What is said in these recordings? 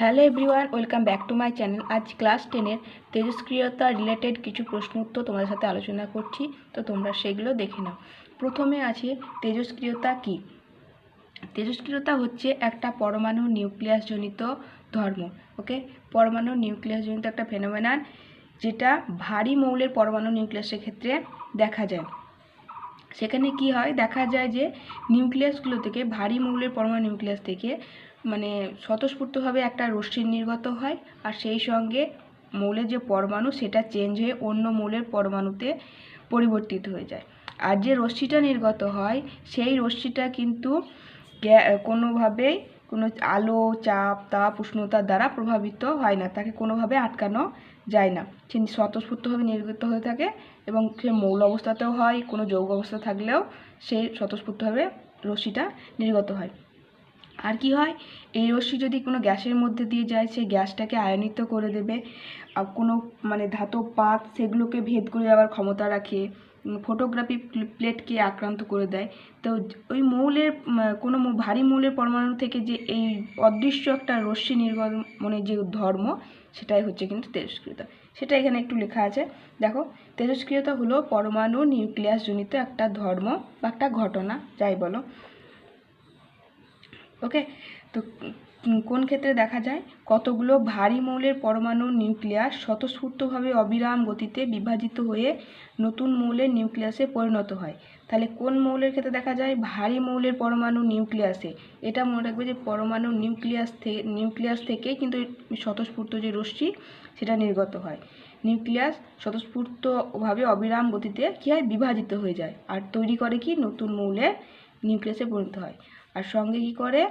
Hello everyone, welcome back to my channel. আজ class 10-এর তেজস্ক্রিয়তা related কিছু প্রশ্ন উত্তর তোমাদের সাথে আলোচনা করছি, তো তোমরা সেগুলো দেখে নাও। প্রথমে আছে তেজস্ক্রিয়তা কী। তেজস্ক্রিয়তা হচ্ছে একটা পরমাণু নিউক্লিয়াসজনিত ধর্ম। ওকে, পরমাণু নিউক্লিয়াসজনিত একটা ফেনোমেনন, যেটা ভারী মৌলের পরমাণু নিউক্লিয়াসের ক্ষেত্রে দেখা যায়। সেখানে কি হয়, দেখা যায় যে নিউক্লিয়াসগুলো থেকে, ভারী মৌলের পরমাণু নিউক্লিয়াস থেকে মানে স্বতঃস্ফূর্তভাবে একটা রশ্মি নির্গত হয়, আর সেই সঙ্গে মৌলের যে পরমাণু সেটা চেঞ্জ হয়ে অন্য মৌলের পরমাণুতে পরিবর্তিত হয়ে যায়। আর যে রশ্মিটা নির্গত হয় সেই রশ্মিটা কিন্তু কোনোভাবেই কোনো আলো, চাপ, তাপ, উষ্ণতার দ্বারা প্রভাবিত হয় না, তাকে কোনোভাবে আটকানো যায় না। সে স্বতঃস্ফূর্তভাবে নির্গত হয়ে থাকে এবং সে মৌল অবস্থাতেও হয়, কোনো যৌগ অবস্থা থাকলেও সেই স্বতঃস্ফূর্তভাবে রশ্মিটা নির্গত হয়। আর কি হয়, এই রশ্মি যদি কোনো গ্যাসের মধ্যে দিয়ে যায়, সেই গ্যাসটাকে আয়নিত করে দেবে। কোনো ধাতব পাত সেগুলোকে ভেদ করে যাওয়ার ক্ষমতা রাখে, ফটোগ্রাফি প্লেটকে আক্রান্ত করে দেয়। তো ওই মৌলের কোনো ভারী মৌলের পরমাণু থেকে যে এই অদৃশ্য একটা রশ্মি নির্গমনের যে ধর্ম, সেটাই হচ্ছে কিন্তু তেজস্ক্রিয়তা। সেটা এখানে একটু লেখা আছে, দেখো। তেজস্ক্রিয়তা হলো পরমাণু নিউক্লিয়াসজনিত একটা ধর্ম বা একটা ঘটনা, যাই বলো। ওকে, তো কোন ক্ষেত্রে দেখা যায়, কতগুলো ভারী মৌলের পরমাণু নিউক্লিয়াস স্বতঃস্ফূর্তভাবে অবিরাম গতিতে বিভাজিত হয়ে নতুন মৌলের নিউক্লিয়াসে পরিণত হয়। তাহলে কোন মৌলের ক্ষেত্রে দেখা যায়, ভারী মৌলের পরমাণু নিউক্লিয়াসে। এটা মনে রাখবে যে পরমাণু নিউক্লিয়াস থেকে কিন্তু স্বতঃস্ফূর্ত যে রশ্মি সেটা নির্গত হয়। নিউক্লিয়াস স্বতঃস্ফূর্তভাবে অবিরাম গতিতে কী হয়, বিভাজিত হয়ে যায়, আর তৈরি করে কি, নতুন মৌলের নিউক্লিয়াসে পরিণত হয়। আর সঙ্গে কী করে,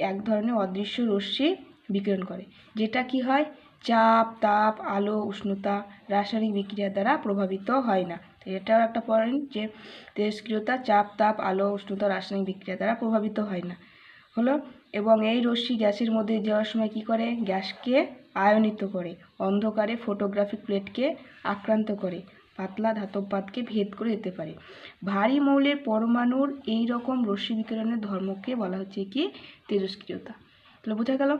এক ধরনের অদৃশ্য রশ্মি বিকিরণ করে, যেটা কি হয়, চাপ, তাপ, আলো, উষ্ণতা, রাসায়নিক বিক্রিয়ার দ্বারা প্রভাবিত হয় না। এটাও একটা পয়েন্ট যে তেজস্ক্রিয়তা চাপ, তাপ, আলো, উষ্ণতা, রাসায়নিক বিক্রিয়া দ্বারা প্রভাবিত হয় না হলো। এবং এই রশ্মি গ্যাসের মধ্যে যাওয়ার সময় কি করে, গ্যাসকে আয়নিত করে, অন্ধকারে ফটোগ্রাফিক প্লেটকে আক্রান্ত করে, পাতলা ধাতব পাতকে ভেদ করে যেতে পারে। ভারী মৌলের পরমাণুর এই রকম রশ্মি বিকিরণের ধর্মকে বলা হচ্ছে কি, তেজস্ক্রিয়তা। তাহলে বোঝা গেল।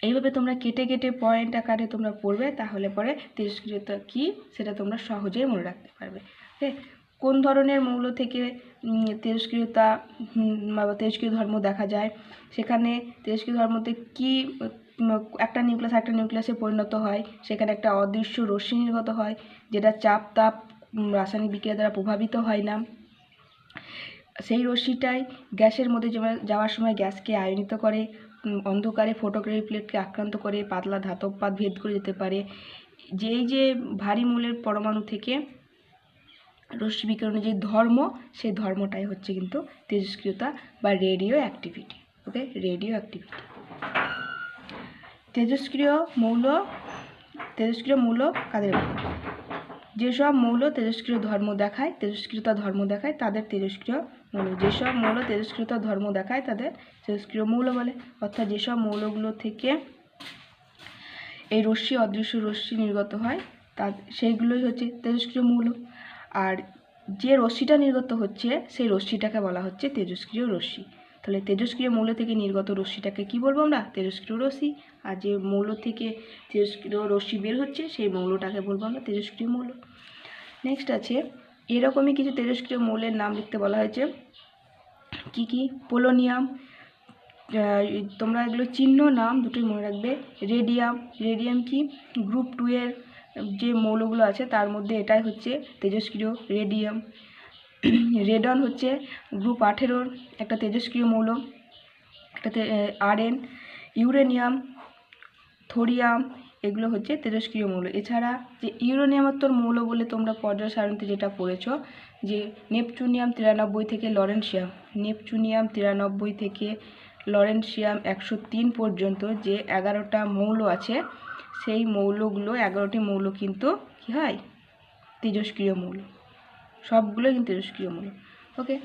এইভাবে তোমরা কেটে কেটে পয়েন্ট আকারে তোমরা পড়বে, তাহলে পরে তেজস্ক্রিয়তা কি সেটা তোমরা সহজেই মনে রাখতে পারবে। ওকে, কোন ধরনের মৌল থেকে তেজস্ক্রিয়তা বা তেজস্ক্রিয় ধর্ম দেখা যায়, সেখানে তেজস্ক্রিয় ধর্মতে কি একটা নিউক্লিয়াসে পরিণত হয়, সেখানে একটা অদৃশ্য রশ্মি নির্গত হয়, যেটা চাপ, তাপ, রাসায়নিক বিক্রিয়া দ্বারা প্রভাবিত হয় না। সেই রশ্মিটাই গ্যাসের মধ্যে যাওয়ার সময় গ্যাসকে আয়নিত করে, অন্ধকারে ফটোগ্রাফি প্লেটকে আক্রান্ত করে, পাতলা ধাতব পাত ভেদ করে যেতে পারে। যে ভারী মৌলের পরমাণু থেকে রশ্মি বিকিরণের যে ধর্ম, সেই ধর্মটাই হচ্ছে কিন্তু তেজস্ক্রিয়তা বা রেডিও অ্যাক্টিভিটি। ওকে, রেডিও অ্যাক্টিভিটি। তেজস্ক্রিয় মৌল কাদের বলে? যেসব মৌল তেজস্ক্রিয় ধর্ম দেখায়, তেজস্ক্রিয়তা ধর্ম দেখায়, তাদের তেজস্ক্রিয় মৌল। যেসব মৌল তেজস্ক্রিয়তা ধর্ম দেখায় তাদের তেজস্ক্রিয় মৌল বলে। অর্থাৎ যেসব মৌলগুলো থেকে এই অদৃশ্য রশ্মি নির্গত হয়, সেইগুলোই হচ্ছে তেজস্ক্রিয় মৌল। আর যে রশ্মিটা নির্গত হচ্ছে সেই রশ্মিটাকে বলা হচ্ছে তেজস্ক্রিয় রশ্মি। তাহলে তেজস্ক্রিয় মৌল থেকে নির্গত রশ্মিটাকে কি বলবো আমরা, তেজস্ক্রিয় রশ্মি। আর যে মৌল থেকে তেজস্ক্রিয় রশ্মি বের হচ্ছে সেই মৌলটাকে বলবো আমরা তেজস্ক্রিয় মৌল। নেক্সট আছে, এরকমই কিছু তেজস্ক্রিয় মৌলের নাম লিখতে বলা হয়েছে। কি কি? পোলোনিয়াম, তোমরা এগুলো চিহ্ন নাম দুটোই মনে রাখবে। রেডিয়াম কি, গ্রুপ 2 এর যে মৌলগুলো আছে তার মধ্যে এটাই হচ্ছে তেজস্ক্রিয়, রেডিয়াম। রেডন হচ্ছে গ্রুপ 18 একটা তেজস্ক্রিয় মৌল, এটাতে আরএন। ইউরেনিয়াম, থোরিয়াম, এগুলো হচ্ছে তেজস্ক্রিয় মৌল। এছাড়া যে ইউরেনিয়ামোত্তর মৌল বলে তোমরা পর্যায় সারণীতে যেটা পড়েছো, যে নেপচুনিয়াম 93 থেকে লরেন্সিয়াম 103 পর্যন্ত যে 11টা মৌল আছে, সেই মৌলগুলো 11টি মৌল কিন্তু কী হয়, তেজস্ক্রিয় মৌল। সবগুলো কিন্তু তেজস্ক্রিয় মৌল। ওকে,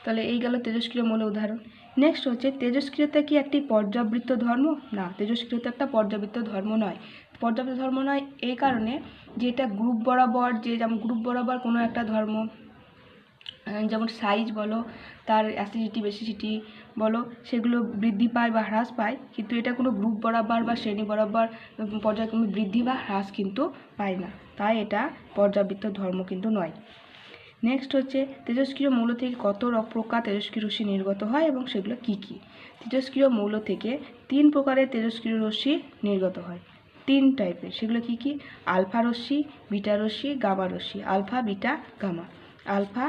তাহলে এই গেল তেজস্ক্রিয় মৌলের উদাহরণ। নেক্সট হচ্ছে, তেজস্ক্রিয়তা কি একটি পর্যাবৃত্ত ধর্ম? না, তেজস্ক্রিয়তা একটা পর্যাবৃত্ত ধর্ম নয়। পর্যাবৃত্ত ধর্ম নয় এই কারণে যে এটা গ্রুপ বরাবর, যেমন গ্রুপ বরাবর কোনো একটা ধর্ম, যেমন সাইজ বলো, তার অ্যাসিডিটি বেসিসিটি বলো সেগুলো বৃদ্ধি পায় বা হ্রাস পায়, কিন্তু এটা কোনো গ্রুপ বরাবর বা শ্রেণী বরাবর পর্যায়ক্রমে বৃদ্ধি বা হ্রাস কিন্তু পায় না, তাই এটা পর্যাবৃত্ত ধর্ম কিন্তু নয়। নেক্সট হচ্ছে তেজস্ক্রিয় মৌল থেকে কত প্রকার তেজস্ক্রিয় রশ্মি নির্গত হয় এবং সেগুলো কি কি। তেজস্ক্রিয় মৌল থেকে 3 প্রকারের তেজস্ক্রিয় রশ্মি নির্গত হয়, 3 টাইপের। সেগুলো কি কি? আলফা রশ্মি, বিটা রশ্মি, গামা রশ্মি। Alpha, beta, gamma. Alpha,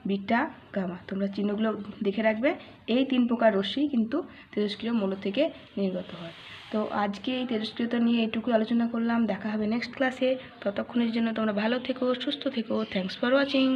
beta, gamma, তোমরা চিহ্নগুলো দেখে রাখবে। এই 3 প্রকার রশ্মি কিন্তু তেজস্ক্রিয় মৌল থেকে নির্গত হয়। তো আজকে এই তেজস্ক্রিয়তা নিয়ে এটুকু আলোচনা করলাম। দেখা হবে নেক্সট ক্লাসে। ততক্ষণের জন্য তোমরা ভালো থেকো, সুস্থ থেকো। Thanks for watching.